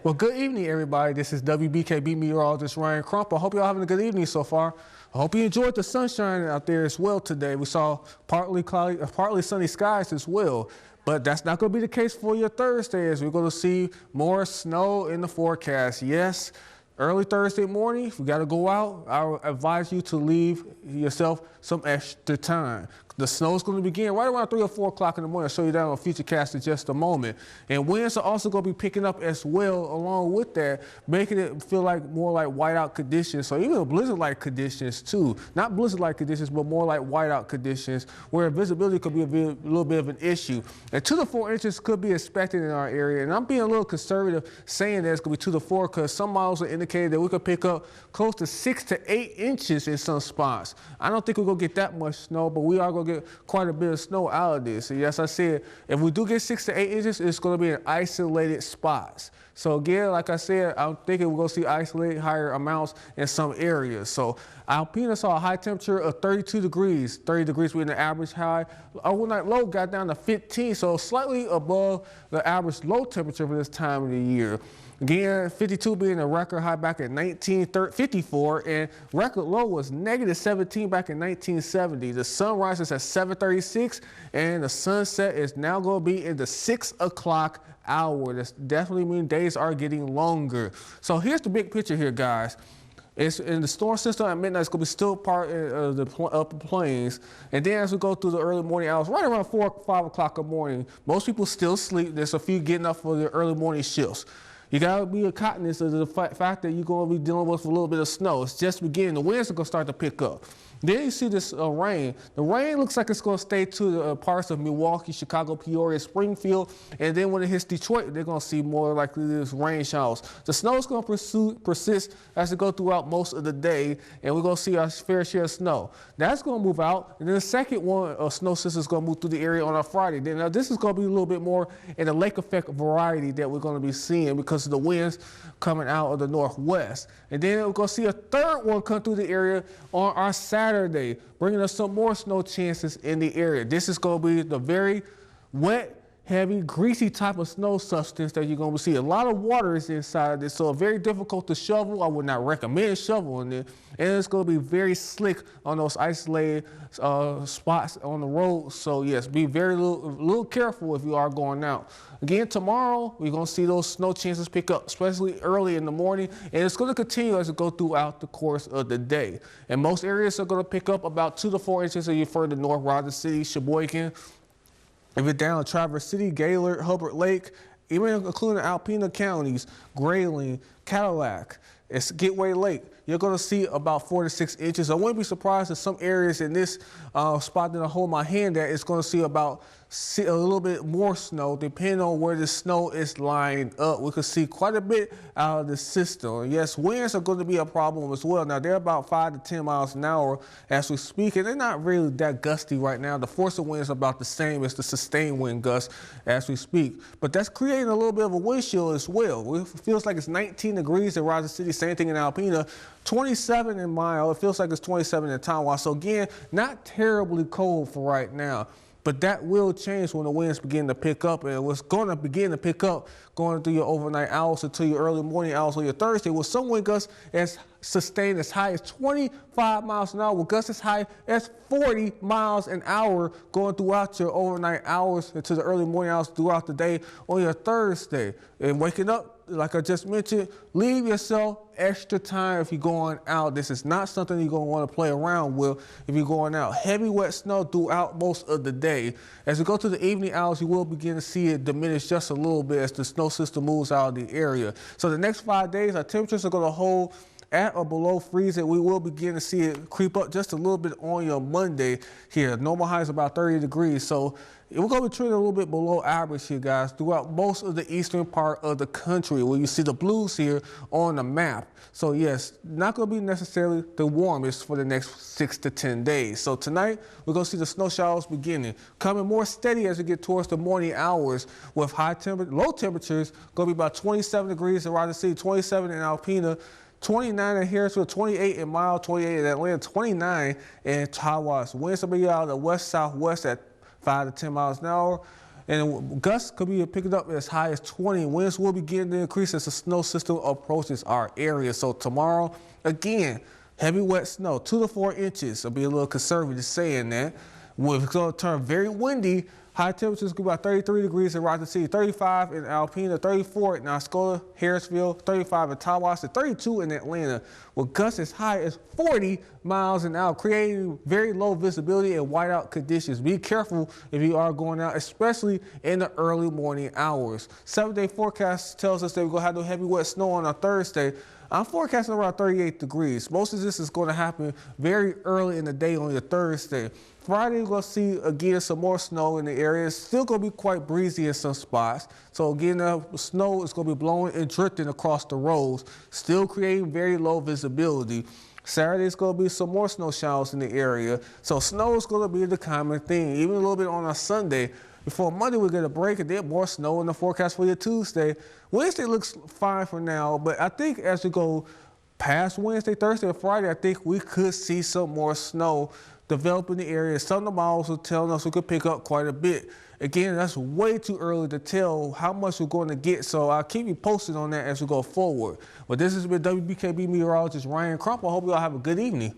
Well, good evening, everybody. This is WBKB Meteorologist Ryan Crump. I hope you're having a good evening so far. I hope you enjoyed the sunshine out there as well today. We saw partly cloudy, partly sunny skies as well. But that's not going to be the case for your Thursday, as we're going to see more snow in the forecast. Yes, early Thursday morning, if you got to go out, I would advise you to leave yourself some extra time. The snow is going to begin right around 3 or 4 o'clock in the morning. I'll show you that on Futurecast in just a moment. And winds are also going to be picking up as well along with that, making it feel like more like whiteout conditions. So even blizzard-like conditions too. Not blizzard-like conditions, but more like whiteout conditions where visibility could be a little bit of an issue. And 2 to 4 inches could be expected in our area. And I'm being a little conservative saying that it's going to be 2 to 4 because some models are indicating that we could pick up close to 6 to 8 inches in some spots. I don't think we're going to get that much snow, but we are going to get quite a bit of snow out of this. And yes, I said, if we do get 6 to 8 inches, it's going to be in isolated spots. So again, like I said, I'm thinking we're going to see isolated higher amounts in some areas. So Alpena saw a high temperature of 32 degrees, 30 degrees being the average high. Overnight low got down to 15, so slightly above the average low temperature for this time of the year. Again, 52 being a record high back in 1954, and record low was negative 17 back in 1970. The sun rises at 7:36, and the sunset is now going to be in the 6 o'clock hour. This definitely means days are getting longer. So here's the big picture here, guys. It's in the storm system at midnight. It's going to be still part of the upper plains. And then as we go through the early morning hours, right around 4 or 5 o'clock in the morning, most people still sleep. There's a few getting up for the early morning shifts. You got to be cognizant of the fact that you're going to be dealing with a little bit of snow. It's just beginning. The winds are going to start to pick up. Then you see this rain. The rain looks like it's going to stay to the parts of Milwaukee, Chicago, Peoria, Springfield. And then when it hits Detroit, they're going to see more likely this rain showers. The snow is going to persist as it goes throughout most of the day. And we're going to see our fair share of snow. That's going to move out. And then the second one of snow system is going to move through the area on our Friday. Then now this is going to be a little bit more in the lake effect variety that we're going to be seeing because of the winds coming out of the northwest. And then we're going to see a third one come through the area on our Saturday, bringing us some more snow chances in the area. This is going to be the very wet, heavy, greasy type of snow substance that you're going to see. A lot of water is inside of this, so very difficult to shovel. I would not recommend shoveling it. And it's going to be very slick on those isolated spots on the road. So yes, be very little careful if you are going out. Again, tomorrow, we're going to see those snow chances pick up, especially early in the morning. And it's going to continue as it goes throughout the course of the day. And most areas are going to pick up about 2 to 4 inches as you further north, Rogers City, Sheboygan. If you're down in Traverse City, Gaylord, Hubbard Lake, even including Alpena counties, Grayling, Cadillac, it's Gateway Lake, you're going to see about 4 to 6 inches. I wouldn't be surprised if some areas in this spot that I hold my hand at is going to see about a little bit more snow, depending on where the snow is lined up. We could see quite a bit out of the system. And yes, winds are going to be a problem as well. Now, they're about 5 to 10 miles an hour as we speak, and they're not really that gusty right now. The force of wind is about the same as the sustained wind gust as we speak. But that's creating a little bit of a wind chill as well. It feels like it's 19 degrees in Rogers City, same thing in Alpena, 27 in Mile. It feels like it's 27 in Tonawanda. So again, not terribly cold for right now. But that will change when the winds begin to pick up, and it's going to begin to pick up going through your overnight hours until your early morning hours on your Thursday, with some wind gusts as sustained as high as 25 miles an hour, with gusts as high as 40 miles an hour going throughout your overnight hours into the early morning hours throughout the day on your Thursday. And waking up, like I just mentioned, leave yourself extra time if you're going out. This is not something you're going to want to play around with if you're going out. Heavy, wet snow throughout most of the day. As we go to the evening hours, you will begin to see it diminish just a little bit as the snow system moves out of the area. So the next 5 days, our temperatures are going to hold at or below freezing. We will begin to see it creep up just a little bit on your Monday here. Normal high is about 30 degrees. So we're going to be trending a little bit below average here, guys, throughout most of the eastern part of the country where you see the blues here on the map. So yes, not going to be necessarily the warmest for the next 6 to 10 days. So tonight, we're going to see the snow showers beginning, coming more steady as we get towards the morning hours with low temperatures going to be about 27 degrees in Rogers City, 27 in Alpena, 29 in Harrisville, 28 in Mile, 28 in Atlanta, 29 in Tawas. Winds will be out of the west-southwest at 5 to 10 miles an hour. And gusts could be picking up as high as 20. Winds will begin to increase as the snow system approaches our area. So tomorrow, again, heavy wet snow, 2 to 4 inches. I'll be a little conservative saying that. It's going to turn very windy. High temperatures could be about 33 degrees in Rockton City, 35 in Alpena, 34 in Oscoda, Harrisville, 35 in Tawas, 32 in Atlanta, with gusts as high as 40 miles an hour, creating very low visibility and whiteout conditions. Be careful if you are going out, especially in the early morning hours. 7-day forecast tells us that we're going to have no heavy wet snow on Thursday. I'm forecasting around 38 degrees. Most of this is going to happen very early in the day on your Thursday. Friday, we're going to see, again, some more snow in the area. It's still going to be quite breezy in some spots. So, again, the snow is going to be blowing and drifting across the roads, still creating very low visibility. Saturday is going to be some more snow showers in the area. So, snow is going to be the common thing, even a little bit on a Sunday. Before Monday, we'll get a break and then more snow in the forecast for your Tuesday. Wednesday looks fine for now, but I think as we go past Wednesday, Thursday, and Friday, I think we could see some more snow develop in the area. Some of the models are telling us we could pick up quite a bit. Again, that's way too early to tell how much we're going to get, so I'll keep you posted on that as we go forward. But this has been WBKB meteorologist Ryan Crump. I hope you all have a good evening.